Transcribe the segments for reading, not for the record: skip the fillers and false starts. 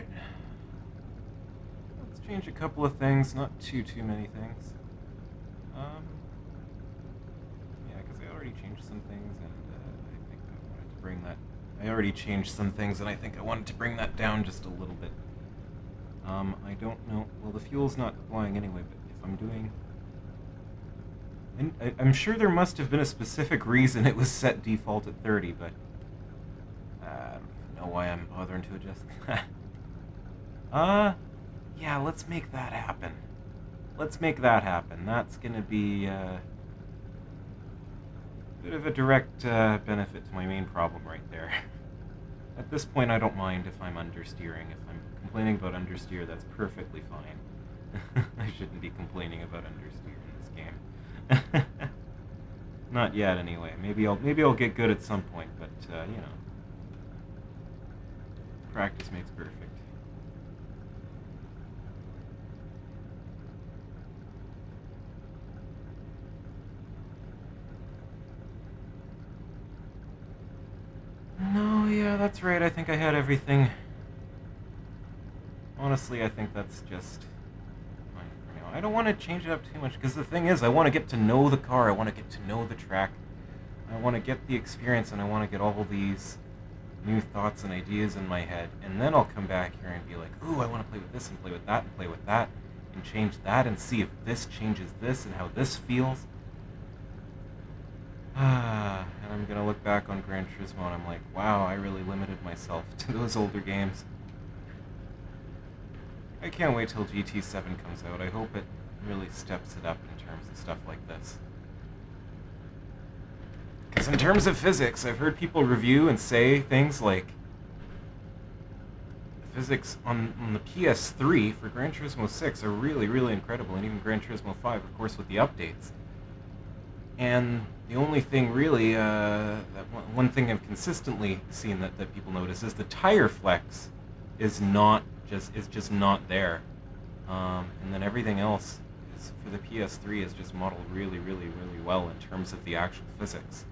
Alright. Let's change a couple of things, not too many things. Yeah, because I already changed some things, and I think I wanted to bring that... I already changed some things, and I think I wanted to bring that down just a little bit. I don't know... Well, the fuel's not flying anyway, but if I'm doing... And I'm sure there must have been a specific reason it was set default at 30, but... I don't even know why I'm bothering to adjust. Yeah, let's make that happen. Let's make that happen. That's gonna be a bit of a direct benefit to my main problem right there. At this point, I don't mind if I'm understeering. If I'm complaining about understeer, that's perfectly fine. I shouldn't be complaining about understeer in this game. Not yet, anyway. Maybe I'll get good at some point, but you know, practice makes perfect. No, yeah, that's right. I think I had everything. Honestly, I think that's just fine for now. I don't want to change it up too much, because the thing is, I want to get to know the car, I want to get to know the track, I want to get the experience, and I want to get all these new thoughts and ideas in my head, and then I'll come back here and be like, ooh, I want to play with this, and play with that, and play with that, and change that, and see if this changes this, and how this feels. And I'm gonna look back on Gran Turismo and I'm like, wow, I really limited myself to those older games. I can't wait till GT7 comes out. I hope it really steps it up in terms of stuff like this. Because in terms of physics, I've heard people review and say things like the physics on the PS3 for Gran Turismo 6 are really, really incredible, and even Gran Turismo 5, of course, with the updates. And the only thing really, one thing I've consistently seen that people notice is the tire flex is just not there, and then everything else is, for the PS3 is just modeled really, really, really well in terms of the actual physics.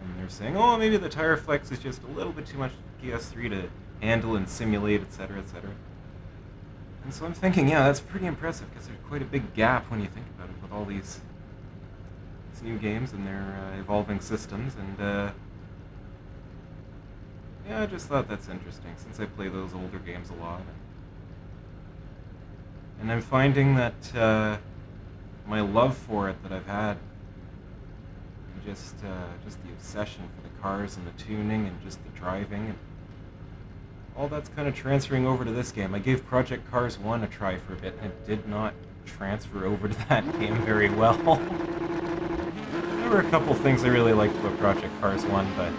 And they're saying, oh, maybe the tire flex is just a little bit too much for the PS3 to handle and simulate, etc., etc. And so I'm thinking, yeah, that's pretty impressive, because there's quite a big gap when you think about it with all these new games and their evolving systems, and yeah, I just thought that's interesting since I play those older games a lot, and I'm finding that my love for it that I've had, and just the obsession for the cars and the tuning and just the driving and all that's kind of transferring over to this game. I gave Project Cars 1 a try for a bit, and it did not transfer over to that game very well. There were a couple things I really liked about Project Cars 1, but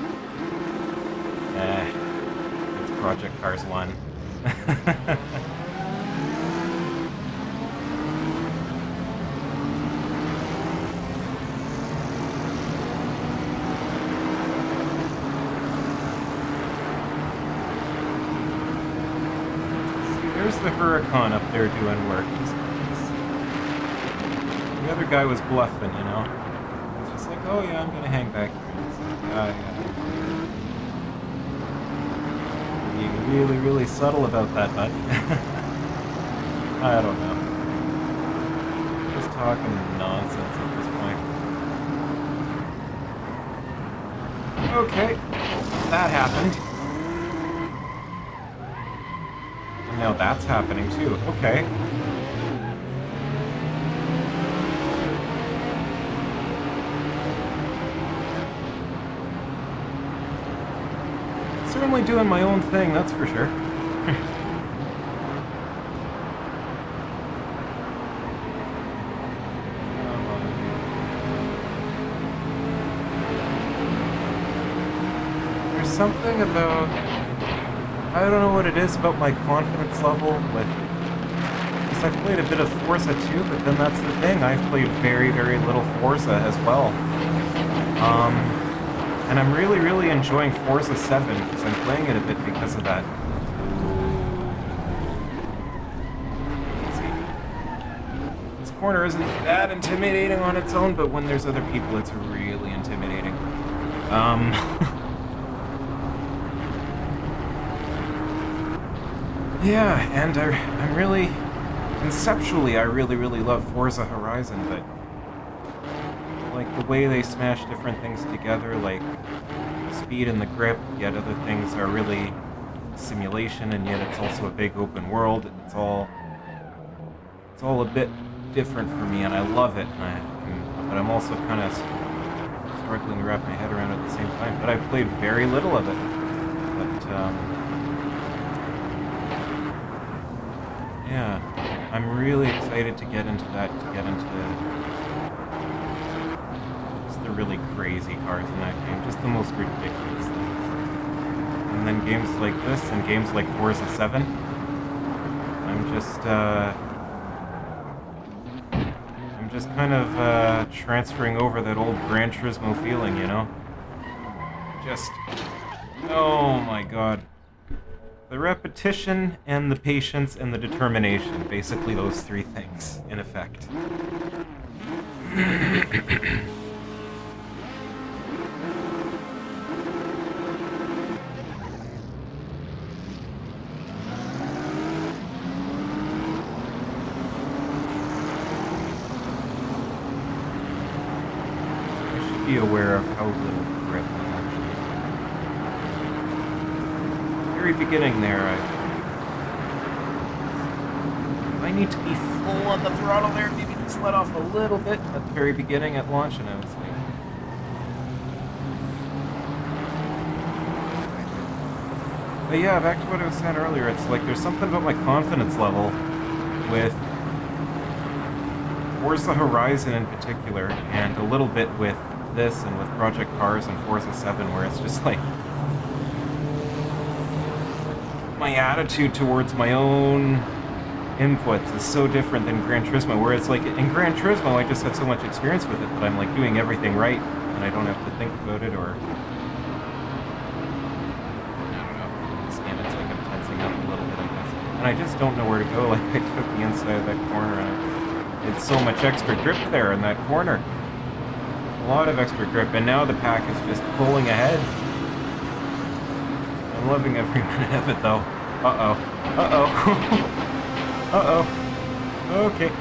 it's Project Cars 1. See, there's the Huracan up there doing work. The other guy was bluffing, you know? It's like, oh yeah, I'm gonna hang back here. It's like, yeah. Being really, really subtle about that, bud. I don't know. Just talking nonsense at this point. Okay, that happened. And now that's happening too. Okay. Certainly doing my own thing, that's for sure. There's something about... I don't know what it is about my confidence level with... Because I've played a bit of Forza too, but then that's the thing, I've played very, very little Forza as well. And I'm really, really enjoying Forza 7, because I'm playing it a bit because of that. See, this corner isn't that intimidating on its own, but when there's other people, it's really intimidating. Yeah, and I'm really, conceptually, I really love Forza Horizon, but like the way they smash different things together, like the speed and the grip, yet other things are really simulation, and yet it's also a big open world. It's all a bit different for me, and I love it. But I'm also kind of struggling to wrap my head around it at the same time. But I've played very little of it. But yeah, I'm really excited to get into that. To get into just the really crazy cars in that game, just the most ridiculous things. And then games like this and games like Forza 7, I'm just kind of transferring over that old Gran Turismo feeling, you know? Just, oh my god. The repetition and the patience and the determination, basically those three things, in effect. Be aware of how little grip I actually. Very beginning there, I need to be full on the throttle there, maybe just let off a little bit at the very beginning at launch, and I was like, but yeah, back to what I was saying earlier, it's like there's something about my confidence level with Forza Horizon in particular, and a little bit with this and with Project Cars and Forza 7, where it's just like my attitude towards my own inputs is so different than Gran Turismo, where it's like in Gran Turismo I just had so much experience with it that I'm like doing everything right and I don't have to think about it, or I don't know, this game it's like I'm tensing up a little bit, I guess, and I just don't know where to go. Like I took the inside of that corner and it's so much extra grip there in that corner. A lot of extra grip, and now the pack is just pulling ahead. I'm loving every minute of it, though. Uh-oh. Uh-oh. Uh-oh. Okay.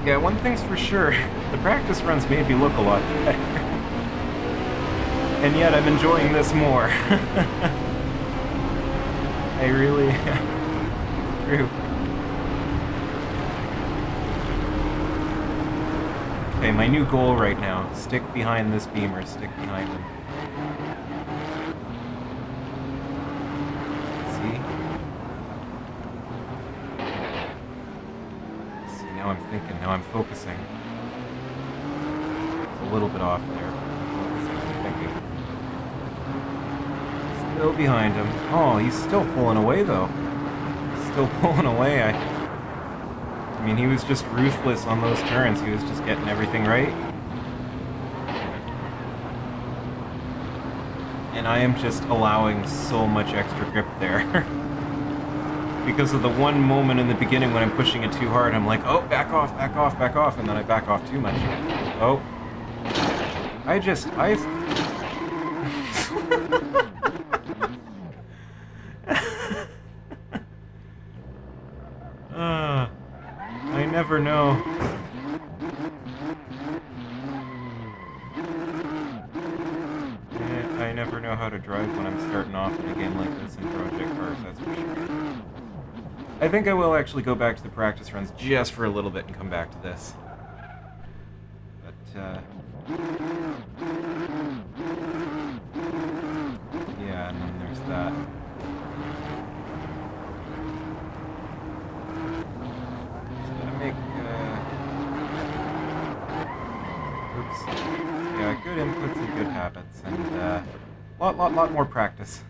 Yeah, one thing's for sure. The practice runs made me look a lot better. And yet I'm enjoying this more. I really... True. Okay, my new goal right now, stick behind this beamer, stick behind him. See, now I'm thinking, now I'm focusing. It's a little bit off there. Focusing, I'm thinking. Still behind him. Oh, he's still pulling away though. Still pulling away. I mean, he was just ruthless on those turns. He was just getting everything right. And I am just allowing so much extra grip there. Because of the one moment in the beginning when I'm pushing it too hard, I'm like, oh, back off, back off, back off, and then I back off too much. Oh. I never know. I never know how to drive when I'm starting off in a game like this in Project Cars, that's for sure. I think I will actually go back to the practice runs just for a little bit and come back to this. But, yeah, and then there's that. Oops. Yeah, good inputs and good habits, and lot more practice.